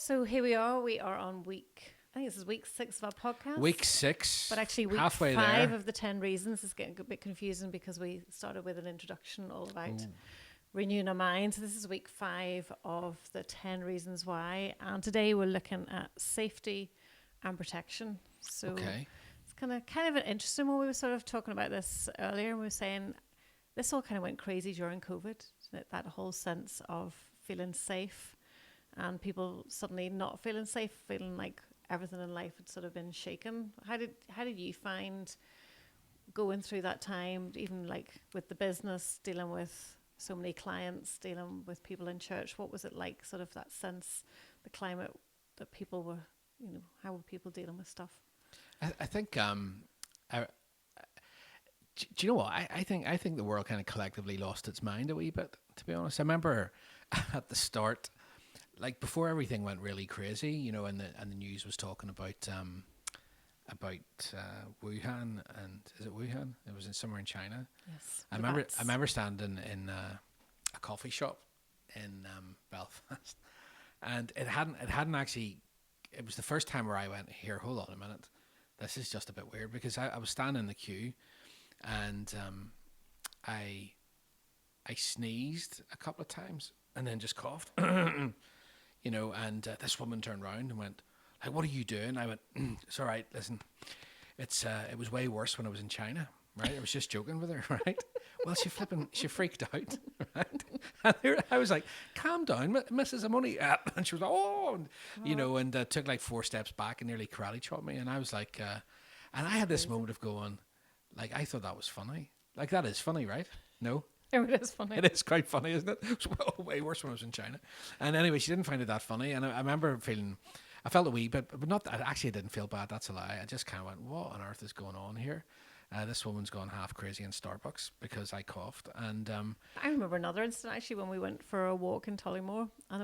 So here we are. We are on I think this is week 6 of our podcast. Week 6. But actually week halfway 5 there. of the 10 reasons is getting a bit confusing because we started with an introduction all about renewing our minds. So this is week 5 of the 10 reasons why. And today we're looking at safety and protection. So it's kind of an interesting one. We were sort of talking about this earlier and we were saying this all kind of went crazy during COVID. That whole sense of feeling safe and people suddenly not feeling safe, feeling like everything in life had sort of been shaken. How did you find going through that time, even like with the business, dealing with so many clients, dealing with people in church? What was it like, sort of that sense, the climate that people were, how were people dealing with stuff? I think, do you know what? I think the world kind of collectively lost its mind a wee bit, to be honest. I remember at the start, like before everything went really crazy, and the news was talking about Wuhan, and is it Wuhan? It was somewhere in China. Yes. I remember standing in a coffee shop in Belfast, and it hadn't actually. It was the first time where I went, here, hold on a minute, this is just a bit weird, because I was standing in the queue, and I sneezed a couple of times and then just coughed. And this woman turned around and went, like, what are you doing? I went, it's all right, listen, it was way worse when I was in China, right? I was just joking with her, right? Well, she freaked out, right? And I was like, calm down, Mrs. I'm only, and she was like, and took like 4 steps back and nearly karate chopped me. And I was like, and I had this moment of going, like, I thought that was funny. Like, that is funny, right? No? It is funny. It is quite funny, isn't it? It was way worse when I was in China. And anyway, she didn't find it that funny. And I remember I felt a wee bit, but not, actually I didn't feel bad. That's a lie. I just kind of went, what on earth is going on here? This woman's gone half crazy in Starbucks because I coughed. And I remember another incident actually when we went for a walk in Tollymore, and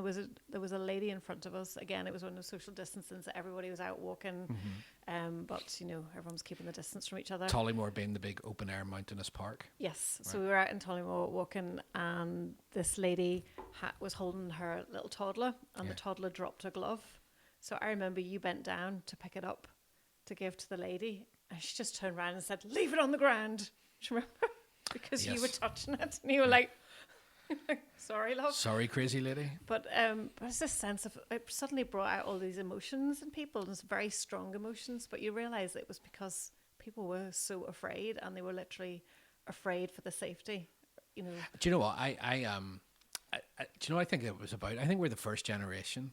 there was a lady in front of us. Again, it was one of social distancing, so everybody was out walking, but everyone was keeping the distance from each other. Tollymore being the big open air mountainous park. Yes, right. So we were out in Tollymore walking, and this lady was holding her little toddler, and the toddler dropped a glove. So I remember you bent down to pick it up to give to the lady. And she just turned around and said, leave it on the ground. Do you remember? Because you were touching it. And you were like, sorry, love. Sorry, crazy lady. But it's this sense of, it suddenly brought out all these emotions in people. And it's very strong emotions. But you realise it was because people were so afraid. And they were literally afraid for the safety. Do you know what? Do you know what I think it was about? I think we're the first generation,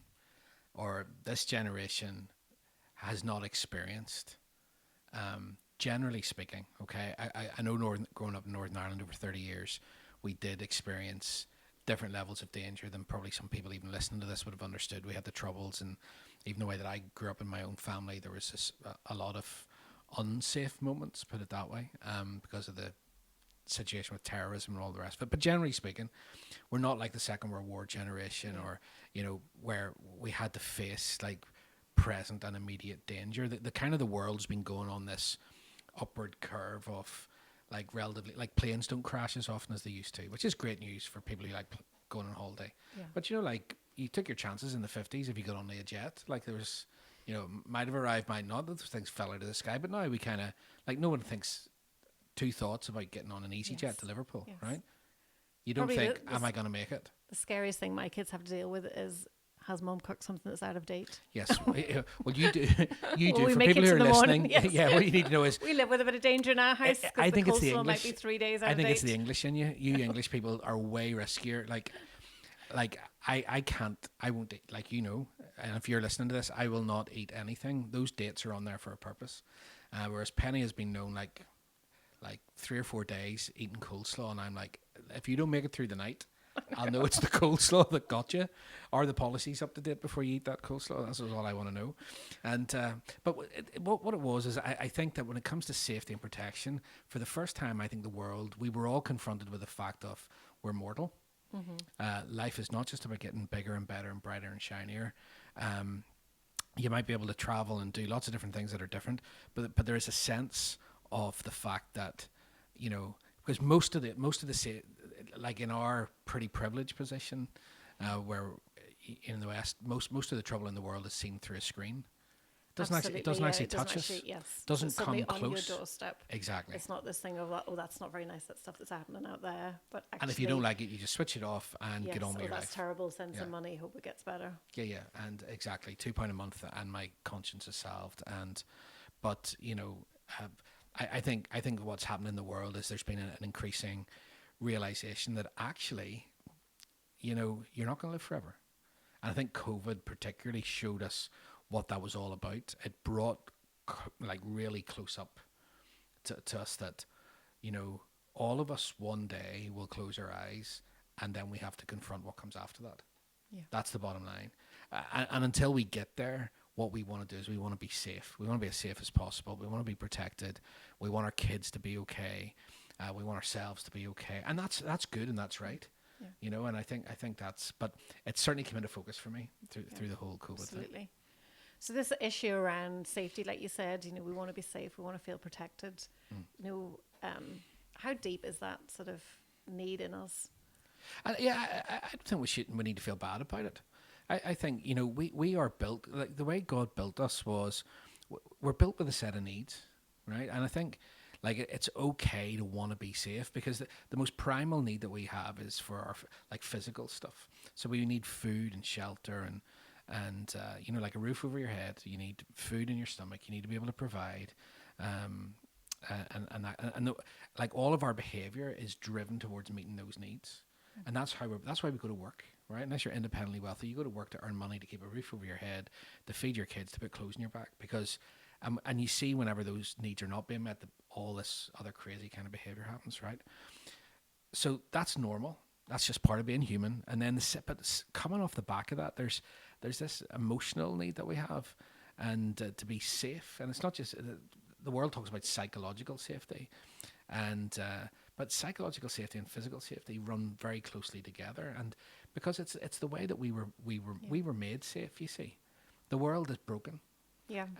or this generation has not experienced... generally speaking, okay, I know growing up in Northern Ireland over 30 years, we did experience different levels of danger than probably some people even listening to this would have understood. We had the Troubles, and even the way that I grew up in my own family, there was a lot of unsafe moments, put it that way, because of the situation with terrorism and all the rest of it. But generally speaking, we're not like the Second World War generation, or, where we had to face like present and immediate danger. The kind of the world's been going on this upward curve of like relatively, like planes don't crash as often as they used to, which is great news for people who like going on holiday. Yeah. But like you took your chances in the 50s if you got on a jet. Like there was, might have arrived, might not. Those things fell out of the sky. But now we kind of like no one thinks 2 thoughts about getting on an EasyJet to Liverpool, right? You don't probably think, am I going to make it? The scariest thing my kids have to deal with is, has mum cooked something that's out of date? Yes. Well, you do. You do. For people who are listening, yeah, what you need to know is... We live with a bit of danger in our house. I think it's the English. Might be 3 days out of date. I think it's the English in you. You English people are way riskier. Like I can't, I won't, like, and if you're listening to this, I will not eat anything. Those dates are on there for a purpose. Whereas Penny has been known like 3 or 4 days eating coleslaw, and I'm like, if you don't make it through the night, I'll know it's the coleslaw that got you. Are the policies up to date before you eat that coleslaw? That's all I want to know. And but what it was is I think that when it comes to safety and protection, for the first time, I think we were all confronted with the fact of we're mortal. Mm-hmm. Life is not just about getting bigger and better and brighter and shinier. You might be able to travel and do lots of different things that are different, but there is a sense of the fact that, because most of the like in our pretty privileged position, where in the West, most of the trouble in the world is seen through a screen. Absolutely, It doesn't yeah, actually it doesn't touch us. actually, yes. Doesn't It's suddenly come on your close. doorstep. Exactly. It's not this thing of, oh, that's not very nice, that stuff that's happening out there. But actually, And if you don't like it, you just switch it off and yes, get on with your that's life. terrible, send Yeah. some money, hope it gets better. Yeah, and exactly £2 a month, and my conscience is salved. But I think what's happened in the world is there's been an increasing realization that actually, you're not going to live forever. And I think COVID particularly showed us what that was all about. It brought like really close up to us that, all of us one day will close our eyes, and then we have to confront what comes after that. Yeah. That's the bottom line. And until we get there, what we want to do is we want to be safe. We want to be as safe as possible. We want to be protected. We want our kids to be okay. We want ourselves to be okay. And that's good and that's right. Yeah. And I think that's, but it certainly came into focus for me through the whole COVID thing. Absolutely. So this issue around safety, like you said, we want to be safe, we want to feel protected. How deep is that sort of need in us? I don't think we need to feel bad about it. I think, we are built, like the way God built us was, we're built with a set of needs, right? And I think like it's okay to want to be safe, because the most primal need that we have is for our like physical stuff. So we need food and shelter and like a roof over your head. You need food in your stomach. You need to be able to provide. Like all of our behavior is driven towards meeting those needs. And that's why we go to work, right? Unless you're independently wealthy, you go to work to earn money, to keep a roof over your head, to feed your kids, to put clothes in your back. Because, and you see whenever those needs are not being met, all this other crazy kind of behavior happens, right? So that's normal. That's just part of being human. And then but coming off the back of that, there's this emotional need that we have, and to be safe. And it's not just the world talks about psychological safety, but psychological safety and physical safety run very closely together, and because it's the way that we were made safe. You see, the world is broken,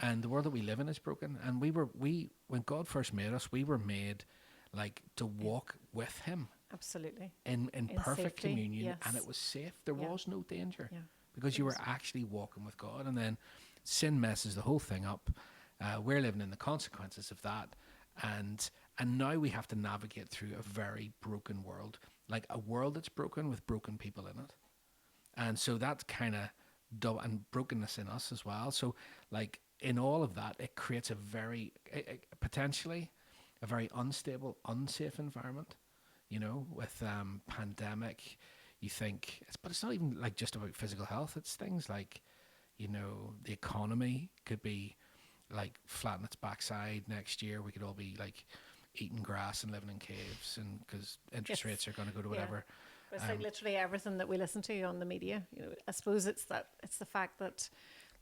and the world that we live in is broken. And when God first made us, we were made like to walk with Him, absolutely, in perfect safety, communion, yes. And it was safe. There was no danger, because It you were was actually walking with God. And then sin messes the whole thing up. We're living in the consequences of that, and now we have to navigate through a very broken world, like a world that's broken with broken people in it. And so that's kind of and brokenness in us as well. So like in all of that, it creates potentially a very unstable, unsafe environment, with pandemic. You think, but it's not even like just about physical health. It's things like, the economy could be like flat on its backside next year. We could all be like eating grass and living in caves, and because interest rates are going to go to whatever. But it's like literally everything that we listen to on the media. I suppose it's the fact that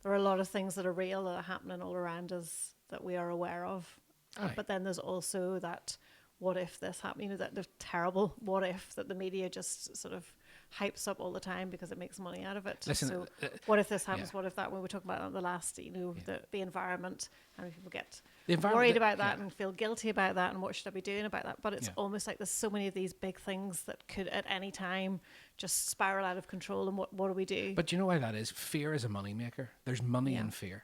there are a lot of things that are real, that are happening all around us, that we are aware of. But then there's also that what if this happened, that the terrible what if that the media just sort of hypes up all the time because it makes money out of it. Listen, so what if this happens? What if that? When we talk about the last, the environment, and people get worried about that and feel guilty about that, and what should I be doing about that? But it's almost like there's so many of these big things that could at any time just spiral out of control. And what do we do? But do you know why that is? Fear is a moneymaker. There's money in fear.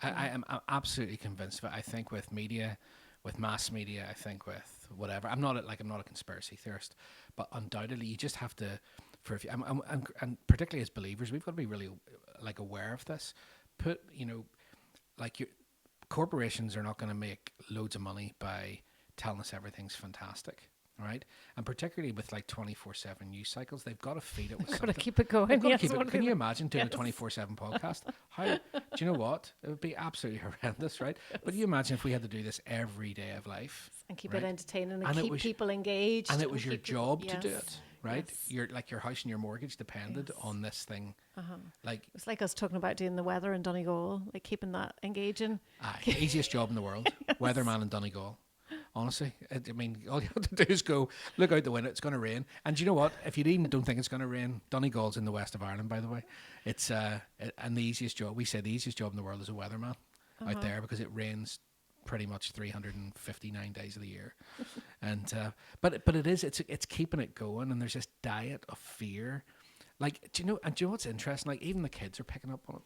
I'm absolutely convinced of it. I think with media, with mass media, I think with whatever. I'm not a conspiracy theorist, but undoubtedly you just have to, and particularly as believers, we've got to be really like aware of this. Corporations are not going to make loads of money by telling us everything's fantastic. Right, and particularly with like 24/7 news cycles, they've got to feed it with something. Got to keep it going. Can you imagine doing a 24/7 podcast? Do you know what? It would be absolutely horrendous, right? But you imagine if we had to do this every day of life and keep it entertaining and keep people engaged, and it was your job to do it, right? Yes. Your house and your mortgage depended on this thing. Like it's like us talking about doing the weather in Donegal, like keeping that engaging. Easiest job in the world, weatherman in Donegal. Honestly, I mean, all you have to do is go look out the window. It's going to rain, and you know what? If you even don't think it's going to rain, Donegal's in the west of Ireland, by the way. It's and the easiest job. We say the easiest job in the world is a weatherman out there, because it rains pretty much 359 days of the year, and but it's keeping it going, and there's this diet of fear Like, do you know what's interesting? Like, even the kids are picking up on it.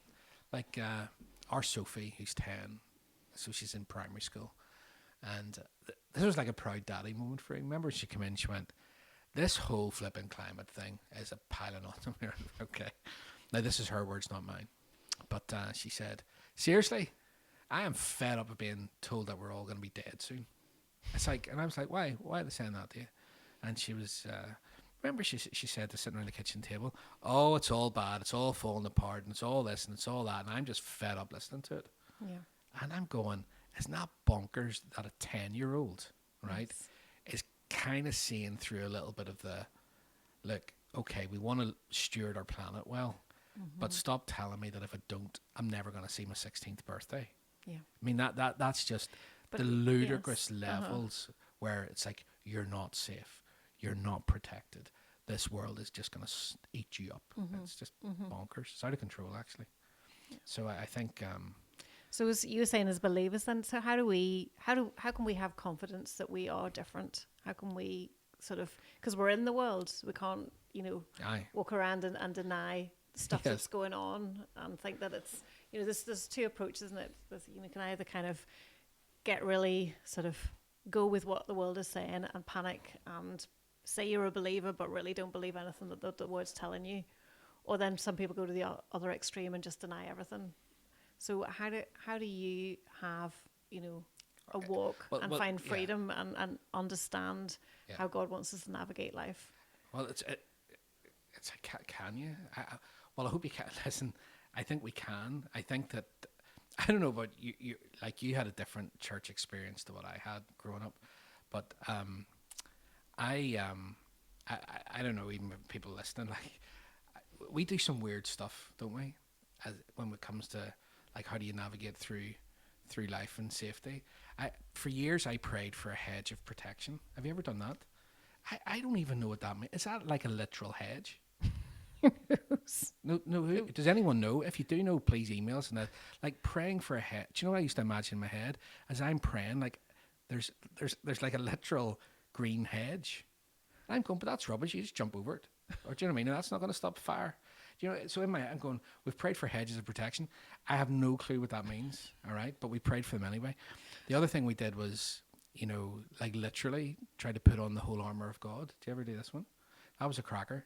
Like, our Sophie, who's 10, so she's in primary school. And this was like a proud daddy moment for her. Remember, she came in, she went, "This whole flipping climate thing is a pile of nothing." Okay. Now, this is her words, not mine. But she said, "Seriously, I am fed up of being told that we're all going to be dead soon." It's like, and I was like, "Why? Why are they saying that to you?" And she was, remember, she said to sitting around the kitchen table, "Oh, it's all bad. It's all falling apart, and it's all this, and it's all that." And I'm just fed up listening to it. Yeah. And I'm going, isn't that bonkers that a 10-year-old, right, is kind of seeing through a little bit of the, look, okay, we want to steward our planet well, but stop telling me that if I don't, I'm never going to see my 16th birthday. Yeah. I mean, that's just But the ludicrous yes, levels where it's like, you're not safe, you're not protected. This world is just going to eat you up. It's just bonkers. It's out of control, actually. So I think... So as you were saying, as believers, then, so how can we have confidence that we are different? How can we sort of, because we're in the world, we can't, Aye. walk around and deny stuff Yes. that's going on and think that it's, there's two approaches, isn't it? You can either kind of get really sort of go with what the world is saying and panic and say you're a believer, but really don't believe anything that the word's telling you. Or then some people go to the other extreme and just deny everything. So how do you have, a walk and find freedom and understand how God wants us to navigate life? Well, it's can you? Well, I hope you can. Listen, I think we can. I think that, I don't know about you, like you had a different church experience to what I had growing up, but I don't know, even people listening, like we do some weird stuff, don't we? When it comes to like how do you navigate through life and safety. For years I prayed for a hedge of protection. Have you ever done that? I don't even know what that means. Is that like a literal hedge? No. Does anyone know? If you do know, please email us. And like praying for a hedge. Do you know what I used to imagine in my head as I'm praying? Like there's like a literal green hedge. And I'm going, but that's rubbish. You just jump over it. Or do you know what I mean? That's not going to stop fire. So in my head, I'm going, we've prayed for hedges of protection. I have no clue what that means, all right? But we prayed for them anyway. The other thing we did was, like literally try to put on the whole armor of God. Do you ever do this one? That was a cracker,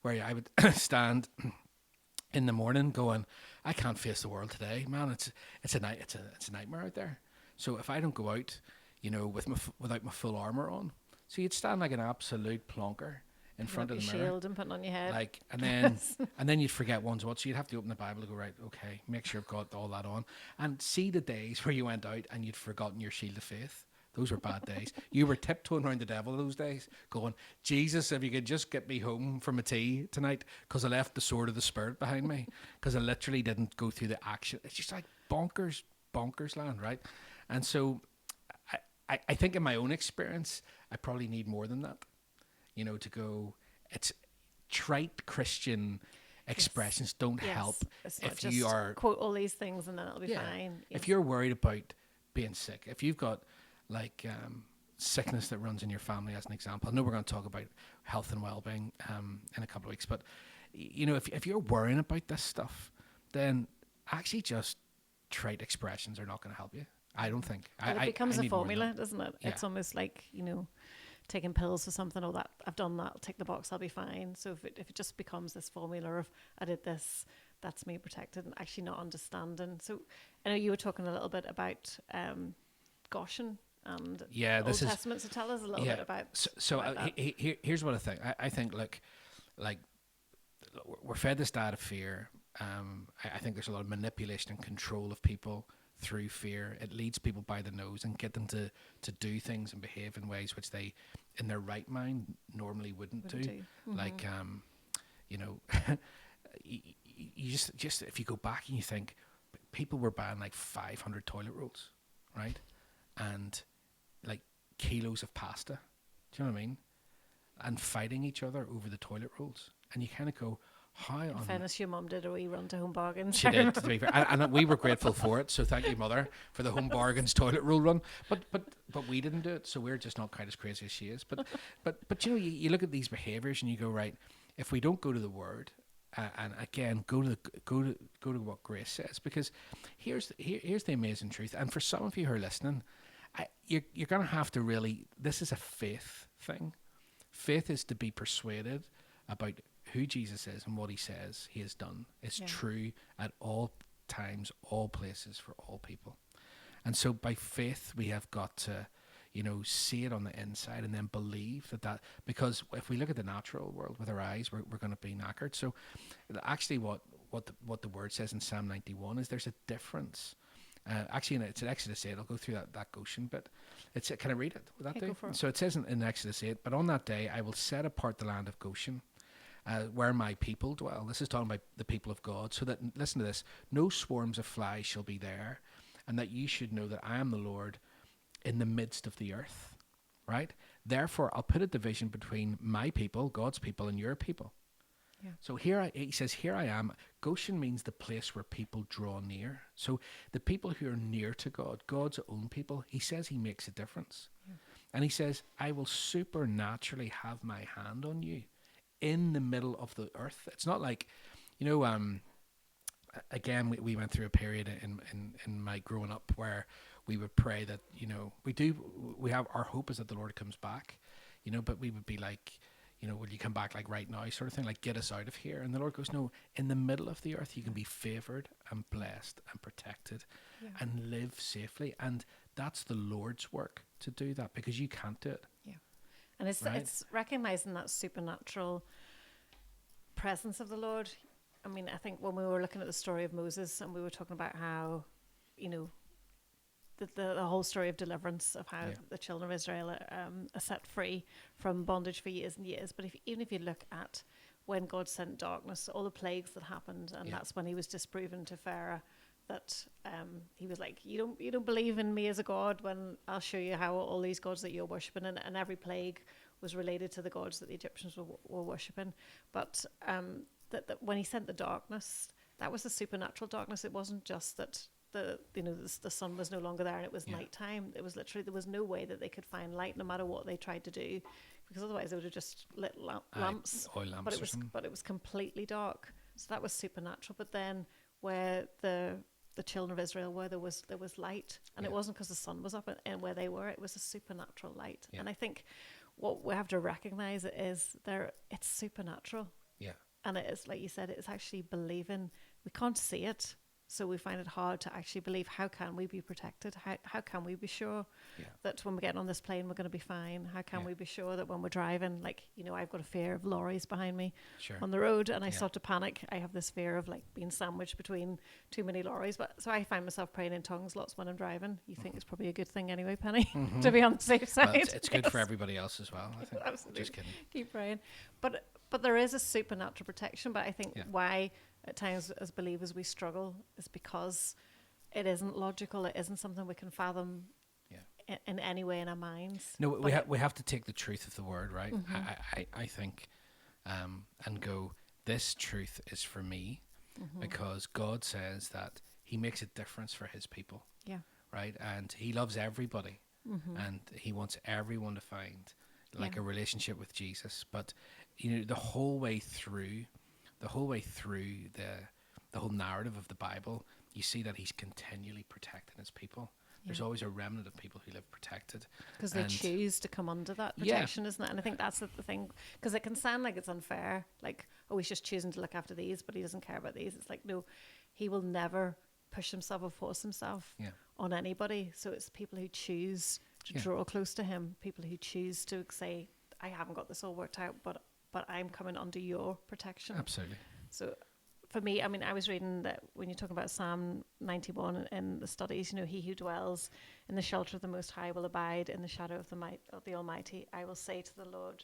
where I would stand in the morning going, I can't face the world today, man. It's a nightmare out there. So if I don't go out, without my full armor on, so you'd stand like an absolute plonker in front of the mirror, shield and putting on your head, like, and then you'd forget one's what. So you'd have to open the Bible to go, right, okay, make sure I've got all that on, and see the days where you went out and you'd forgotten your shield of faith. Those were bad days. You were tiptoeing around the devil those days, going, Jesus, if you could just get me home from a tea tonight, because I left the sword of the Spirit behind me, because I literally didn't go through the action. It's just like bonkers land, right? And so I think in my own experience, I probably need more than that. To go, it's trite Christian expressions don't help if you are quote all these things and then it'll be fine. Yes. If you're worried about being sick, if you've got like sickness that runs in your family, as an example. I know we're going to talk about health and well-being in a couple of weeks, but if you're worrying about this stuff, then actually just trite expressions are not going to help you. I don't think. It becomes a formula, doesn't it? Yeah. It's almost like taking pills for something. Oh, that I've done that. I'll tick the box. I'll be fine. So if it just becomes this formula of I did this, that's me protected, and actually not understanding. So I know you were talking a little bit about Goshen and Old Testament. So tell us a little bit about. Here's what I think. I think like we're fed this diet of fear. I think there's a lot of manipulation and control of people through fear. It leads people by the nose and get them to do things and behave in ways which they, in their right mind, normally wouldn't do. Mm-hmm. Like, you just if you go back and you think, people were buying like 500 toilet rolls, right? And like kilos of pasta. Do you know what I mean? And fighting each other over the toilet rolls. And you kind of go, how in fairness, your mum did a wee run to Home Bargains. She did, to be fair. And we were grateful for it. So thank you, Mother, for the Home Bargains toilet roll run. But we didn't do it, so we're just not quite as crazy as she is. But you look at these behaviours and you go, right, if we don't go to the Word, and again go to what grace says, because here's the amazing truth. And for some of you who are listening, you're going to have to really. This is a faith thing. Faith is to be persuaded about who Jesus is and what he says he has done. It's true at all times, all places, for all people. And so by faith, we have got to, see it on the inside and then believe that, because if we look at the natural world with our eyes, we're going to be knackered. So actually what the word says in Psalm 91 is there's a difference. Actually, it's in Exodus 8. I'll go through that Goshen bit. Can I read it? Would that do? So it says in Exodus 8, but on that day I will set apart the land of Goshen, where my people dwell. This is talking about the people of God. So that, listen to this, no swarms of flies shall be there, and that you should know that I am the Lord in the midst of the earth. Right? Therefore, I'll put a division between my people, God's people, and your people. Yeah. So he says, here I am. Goshen means the place where people draw near. So the people who are near to God, God's own people, he says he makes a difference. Yeah. And he says, I will supernaturally have my hand on you in the middle of the earth. It's not like, again, we went through a period in my growing up where we would pray that, we have our hope is that the Lord comes back, but we would be like, will you come back like right now, sort of thing, like get us out of here. And the Lord goes, no, in the middle of the earth, you can be favored and blessed and protected and live safely. And that's the Lord's work to do that, because you can't do it. Yeah. And it's recognizing that supernatural presence of the Lord. I mean, I think when we were looking at the story of Moses and we were talking about how, the whole story of deliverance, of how the children of Israel are set free from bondage for years and years. But even if you look at when God sent darkness, all the plagues that happened, and that's when he was disproven to Pharaoh, that he was like, you don't believe in me as a God, when I'll show you how all these gods that you're worshipping, and every plague was related to the gods that the Egyptians were worshipping. But that when he sent the darkness, that was the supernatural darkness. It wasn't just that the sun was no longer there and it was nighttime. It was literally, there was no way that they could find light, no matter what they tried to do, because otherwise they would have just lit lamps. Oil lamps, but it was completely dark. So that was supernatural. But then where the children of Israel were, there was light, and it wasn't because the sun was up, and where they were, it was a supernatural light. And I think what we have to recognize is it's supernatural. Yeah. And it is, like you said, it's actually believing. We can't see it, so we find it hard to actually believe. How can we be protected? How can we be sure that when we're getting on this plane, we're going to be fine? How can we be sure that when we're driving, like, I've got a fear of lorries behind me on the road, and I start to panic. I have this fear of like being sandwiched between too many lorries. But so I find myself praying in tongues lots when I'm driving. You think it's probably a good thing anyway, Penny, to be on the safe side. Well, it's good for everybody else as well, I think. Absolutely. Just kidding. Keep praying. But there is a supernatural protection. But I think why at times as believers we struggle is because it isn't logical. It isn't something we can fathom in any way in our minds. No, we have to take the truth of the word, right? I think, and go, this truth is for me, because God says that he makes a difference for his people. Yeah. Right? And he loves everybody, and he wants everyone to find like a relationship with Jesus. But the whole way through the whole narrative of the Bible, you see that he's continually protecting his people. There's always a remnant of people who live protected. Because they choose to come under that protection, isn't it? And I think that's the thing, because it can sound like it's unfair, like, oh, he's just choosing to look after these, but he doesn't care about these. It's like, no, he will never push himself or force himself on anybody. So it's people who choose to draw close to him, people who choose to say, I haven't got this all worked out, but I'm coming under your protection. Absolutely. So for me, I mean, I was reading that when you're talking about Psalm 91 in the studies, he who dwells in the shelter of the Most High will abide in the shadow of the Almighty. I will say to the Lord,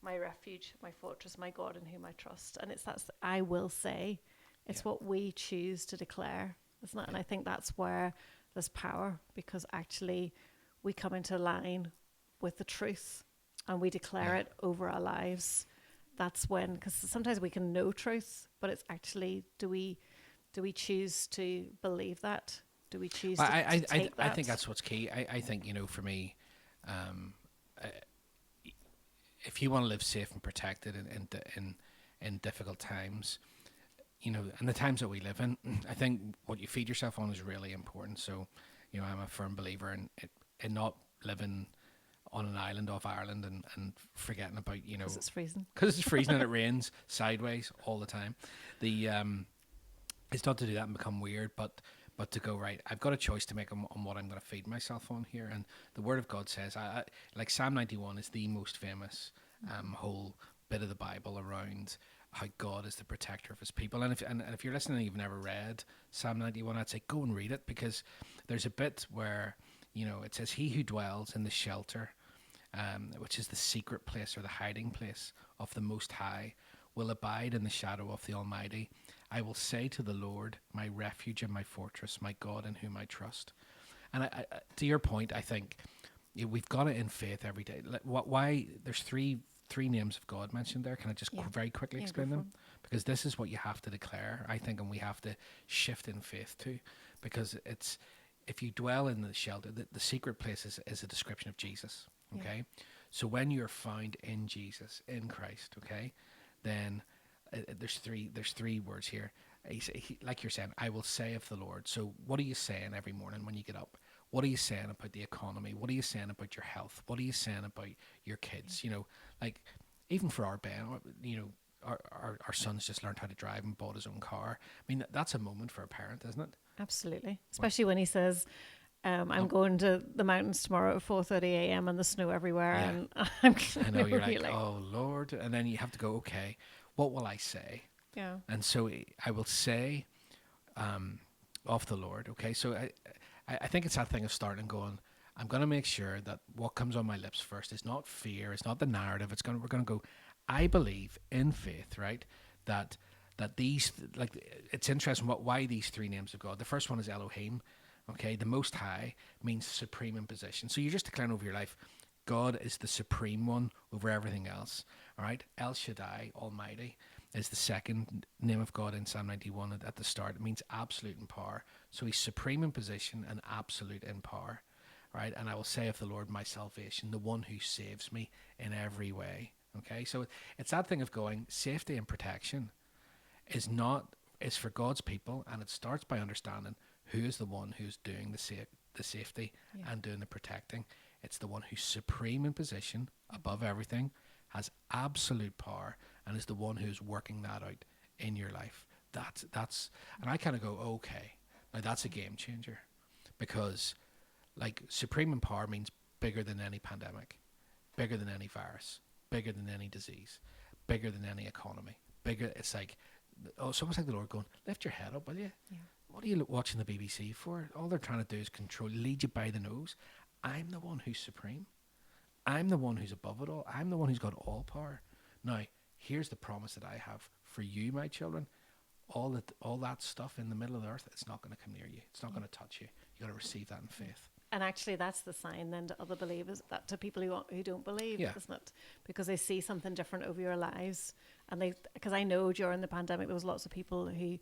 my refuge, my fortress, my God in whom I trust. And it's that I will say. It's what we choose to declare, isn't it? And I think that's where there's power, because actually we come into line with the truth and we declare it over our lives. That's when, because sometimes we can know truth, but it's actually, do we choose to believe that? Do we choose to take that? I think that's what's key. I think, for me, if you want to live safe and protected in difficult times. And the times that we live in, I think what you feed yourself on is really important. So, I'm a firm believer in not living on an island off Ireland and forgetting about, Because it's freezing. because it's freezing and it rains sideways all the time. It's not to do that and become weird, but to go, right, I've got a choice to make on what I'm going to feed myself on here. And the Word of God says, like Psalm 91 is the most famous whole bit of the Bible around how God is the protector of his people. And if you're listening and you've never read Psalm 91, I'd say go and read it, because there's a bit where, it says, he who dwells in the shelter, which is the secret place or the hiding place of the Most High, will abide in the shadow of the Almighty. I will say to the Lord, my refuge and my fortress, my God in whom I trust. And I to your point, I think we've got it in faith every day. Why there's three names of God mentioned there. Can I just very quickly explain them? Because this is what you have to declare, I think, and we have to shift in faith too. Because it's, if you dwell in the shelter, the secret place is a description of Jesus. Okay, so when you're found in Jesus, in Christ, okay, then there's three words here. Like you're saying, I will say of the Lord. So what are you saying every morning when you get up? What are you saying about the economy? What are you saying about your health? What are you saying about your kids? Like even for our Ben, our son's just learned how to drive and bought his own car. I mean, that's a moment for a parent, isn't it? Absolutely. Especially when he says, I'm going to the mountains tomorrow at 4:30 a.m. and the snow everywhere. Yeah. And I'm I know, you're like, oh Lord. And then you have to go, okay, what will I say? Yeah. And so I will say of the Lord. Okay, so I think it's that thing of starting going, I'm going to make sure that what comes on my lips first is not fear, it's not the narrative. We're going to go, I believe in faith, right? That these, like, it's interesting why these three names of God. The first one is Elohim. Okay, the Most High means supreme in position. So you're just declaring over your life, God is the supreme one over everything else. All right, El Shaddai, Almighty, is the second name of God in Psalm 91 at the start. It means absolute in power. So he's supreme in position and absolute in power. Right, and I will say of the Lord, my salvation, the one who saves me in every way. Okay, so it's that thing of going, safety and protection is for God's people, and it starts by understanding who is the one who's doing the safety and doing the protecting. It's the one who's supreme in position, above everything, has absolute power, and is the one who's working that out in your life. That's and I kind of go, okay, now that's a game changer, because like supreme in power means bigger than any pandemic, bigger than any virus, bigger than any disease, bigger than any economy, bigger. It's like, it's almost like the Lord going, lift your head up, will you? Yeah. What are you watching the BBC for? All they're trying to do is lead you by the nose. I'm the one who's supreme. I'm the one who's above it all. I'm the one who's got all power. Now, here's the promise that I have for you, my children. All that stuff in the middle of the earth, it's not going to come near you. It's not going to touch you. You got to receive that in faith. And actually, that's the sign then to other believers, that to people who don't believe, isn't it? Because they see something different over your lives, and because I know during the pandemic there was lots of people who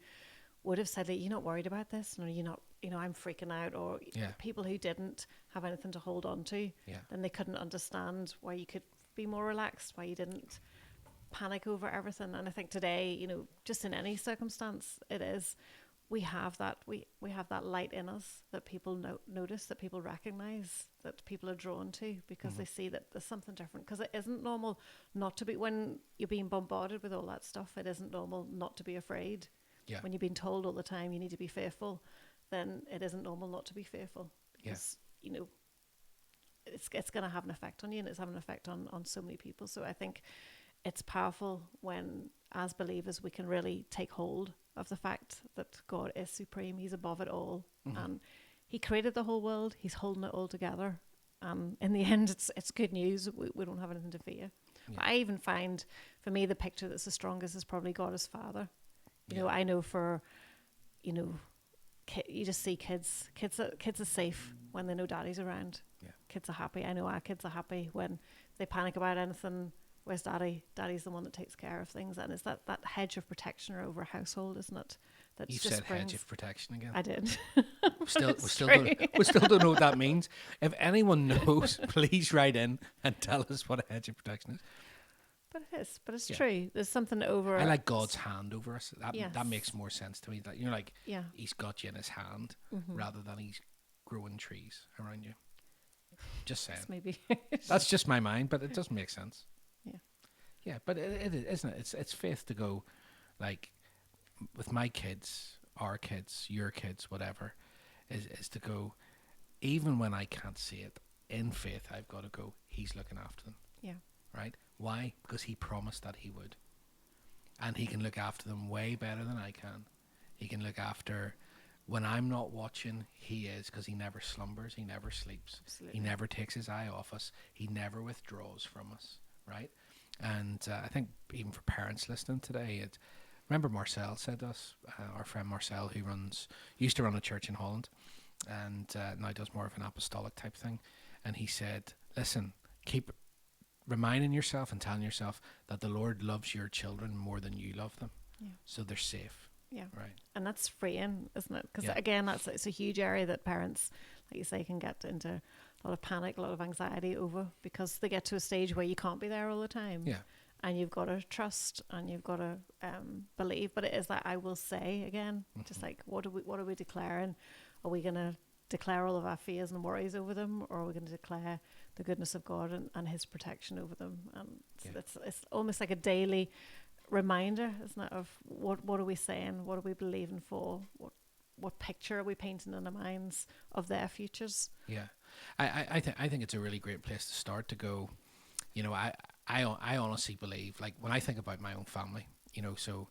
would have said, "You're not worried about this, or you're not, I'm freaking out," or people who didn't have anything to hold on to, then they couldn't understand why you could be more relaxed, why you didn't panic over everything. And I think today, just in any circumstance, we have that light in us that people notice, that people recognize, that people are drawn to, because they see that there's something different. Because it isn't normal not to be, when you're being bombarded with all that stuff, it isn't normal not to be afraid. When you're being told all the time you need to be fearful, then it isn't normal not to be fearful, because it's going to have an effect on you, and it's having an effect on so many people. So I think it's powerful when, as believers, we can really take hold of the fact that God is supreme. He's above it all, and He created the whole world. He's holding it all together. In the end, it's good news. We don't have anything to fear. But I even find, for me, the picture that's the strongest is probably God as Father. I know you just see kids are safe when they know Daddy's around. Kids are happy. I know our kids are happy when they panic about anything. Where's Daddy? Daddy's the one that takes care of things, and it's that hedge of protection over a household, isn't it? You said hedge of protection again. I did. we still don't know what that means. If anyone knows, please write in and tell us what a hedge of protection is. But it is. But it's Yeah. true. There's something over. I like God's hand over us. That Yes. that makes more sense to me. That like Yeah. He's got you in His hand rather than He's growing trees around you. Just saying. It's maybe. That's just my mind, but it doesn't make sense. Yeah. Yeah, but it is, isn't it? It's faith to go, like, with my kids, our kids, your kids, whatever, is to go, even when I can't see it, in faith, I've got to go, He's looking after them. Yeah. Right? Why? Because He promised that He would. And He can look after them way better than I can. He can look after, when I'm not watching, He is, because He never slumbers, He never sleeps. Absolutely. He never takes His eye off us. He never withdraws from us, right? And I think even for parents listening today, remember Marcel said to us, our friend Marcel, who used to run a church in Holland, and now does more of an apostolic type thing. And he said, listen, keep reminding yourself and telling yourself that the Lord loves your children more than you love them. Yeah. So they're safe. Yeah. Right. And that's freeing, isn't it? Because Yeah. again, it's a huge area that parents, like you say, can get into a lot of panic, a lot of anxiety over, because they get to a stage where you can't be there all the time. Yeah. And you've got to trust and you've got to believe. But it is that I will say again, just like, what are we declaring? Are we going to declare all of our fears and worries over them, or are we going to declare the goodness of God and His protection over them? And it's almost like a daily reminder, isn't it, of what are we saying? What are we believing for? What picture are we painting in our minds of their futures? Yeah. I think it's a really great place to start, to go, I honestly believe, like, when I think about my own family, so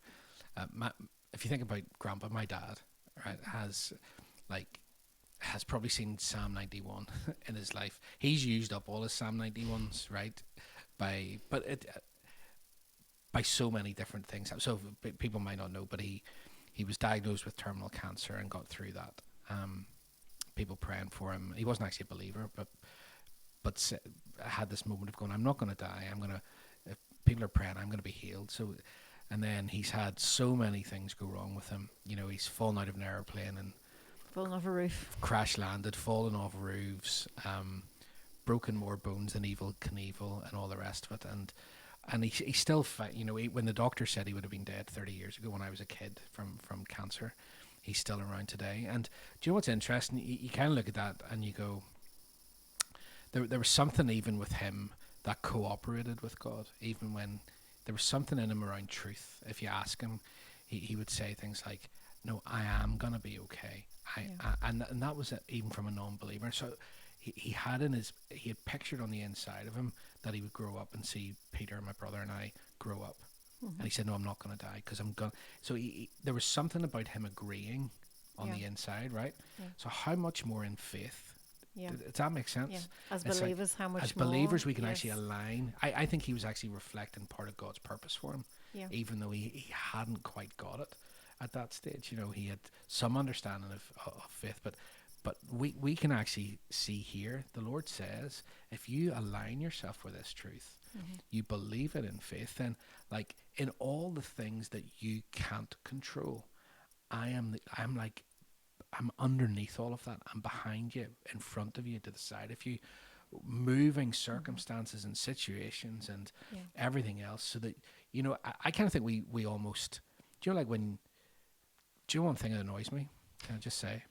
if you think about Grandpa, my dad, right, has probably seen Psalm 91 in his life. He's used up all his Psalm 91s, right, by so many different things. So people might not know, but he was diagnosed with terminal cancer and got through that. People praying for him. He wasn't actually a believer, but had this moment of going, I'm not going to die. If people are praying, I'm going to be healed. So, and then he's had so many things go wrong with him. He's fallen out of an airplane and fallen off a roof, crash landed, fallen off roofs, broken more bones than Evel Knievel, and all the rest of it. And he still fight. When the doctor said he would have been dead 30 years ago when I was a kid from cancer, he's still around today. And do you know what's interesting? You kind of look at that and you go, there was something even with him that cooperated with God, even when there was something in him around truth. If you ask him, he would say things like, no, I am going to be okay. And that was even from a non-believer. So he had pictured on the inside of him that he would grow up and see Peter, my brother, and I grow up. And he said, no, I'm not going to die because I'm going. So there was something about him agreeing on the inside, right? Yeah. So how much more in faith? Yeah. Does that make sense? Yeah. As believers, how much more? As believers, we can actually align. I think he was actually reflecting part of God's purpose for him, even though he hadn't quite got it at that stage. He had some understanding of faith, but we can actually see here, the Lord says, if you align yourself with this truth, you believe it in faith, then, like, in all the things that you can't control, I'm underneath all of that. I'm behind you, in front of you, to the side of you, moving circumstances and situations and everything else, so that, I kind of think we almost, do you know one thing that annoys me? Can I just say?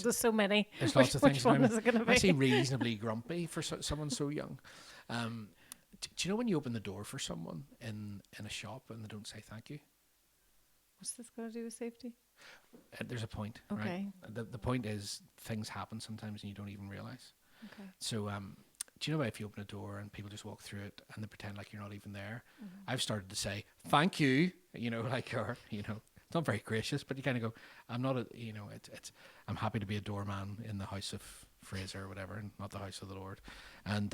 There's so many. There's lots of things. Which one is it going to be? I seem reasonably grumpy for someone so young. Do you know when you open the door for someone in a shop and they don't say thank you? What's this got to do with safety? There's a point, okay. Right? The point is, things happen sometimes and you don't even realise. Okay. So, do you know if you open a door and people just walk through it and they pretend like you're not even there? I've started to say thank you, it's not very gracious, but you kind of go, I'm not I'm happy to be a doorman in the house of Fraser or whatever, and not the house of the Lord. And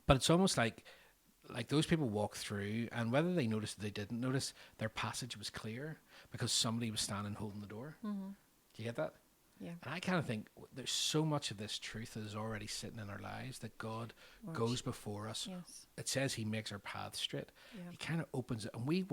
but it's almost like those people walk through, and whether they noticed or they didn't notice, their passage was clear because somebody was standing holding the door. Do you get that? Yeah. And I kind of think there's so much of this truth that is already sitting in our lives, that God goes before us. Yes. It says He makes our path straight. Yeah. He kind of opens it, and we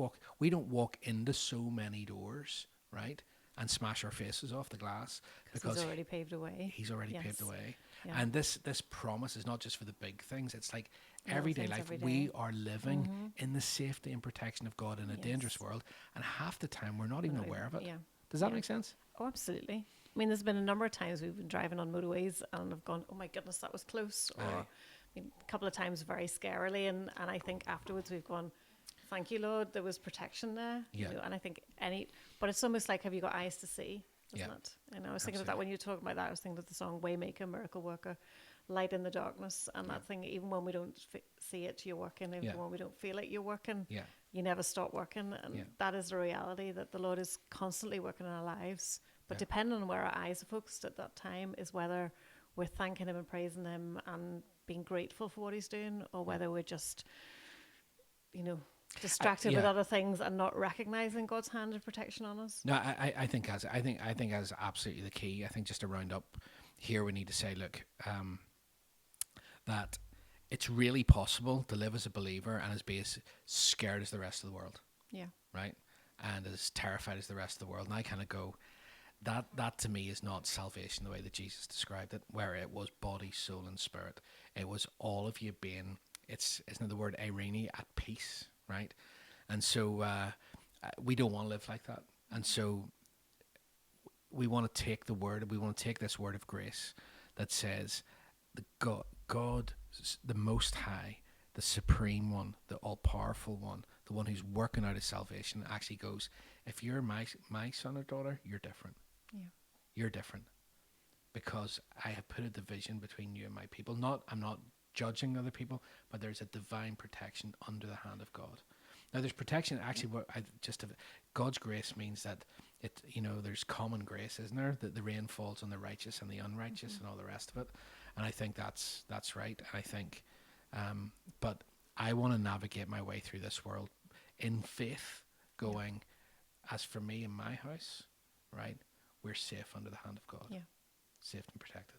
don't walk into so many doors, right? and smash our faces off the glass because he's already paved the way. He's already Yes. paved the way. Yeah. And this promise is not just for the big things. It's like Little everyday things life. every We day. are living in the safety and protection of God in a dangerous Yes. world, and half the time we're not even aware of it. Yeah. Does that Yeah. make sense? Oh, absolutely. I mean, there's been a number of times we've been driving on motorways and I've gone, oh my goodness, that was close. Or Aye. I mean, a couple of times very scarily. And I think afterwards we've gone, thank you, Lord, there was protection there. Yeah. You know, and I think but it's almost like, have you got eyes to see? Isn't Yeah. it? And I was thinking of that when you were talking about that. I was thinking of the song Waymaker, Miracle Worker, Light in the Darkness. And that thing, even when we don't see it, you're working. Even when we don't feel it, you're working. Yeah. You never stop working. And that is the reality, that the Lord is constantly working in our lives. But depending on where our eyes are focused at that time is whether we're thanking him and praising him and being grateful for what he's doing, or whether we're just, distracted with other things and not recognizing God's hand of protection on us. No, I think as absolutely the key. I think just to round up here, we need to say, look, that it's really possible to live as a believer and be as scared as the rest of the world. Yeah. Right? And as terrified as the rest of the world. And I kind of go, that to me is not salvation the way that Jesus described it, where it was body, soul, and spirit. It was all of you being, isn't it the word irene, at peace, right? And so we don't want to live like that. And so we want to take this word of grace that says the God, the Most High, the Supreme One, the all-powerful One, the one who's working out his salvation, actually goes, if you're my son or daughter, you're different. Yeah. You're different. Because I have put a division between you and my people. I'm not judging other people, but there's a divine protection under the hand of God. Now there's protection, actually, God's grace means that there's common grace, isn't there? That the rain falls on the righteous and the unrighteous and all the rest of it. And I think that's right. And I think, but I want to navigate my way through this world in faith, going, as for me and my house, right, we're safe under the hand of God. Yeah. Safe and protected.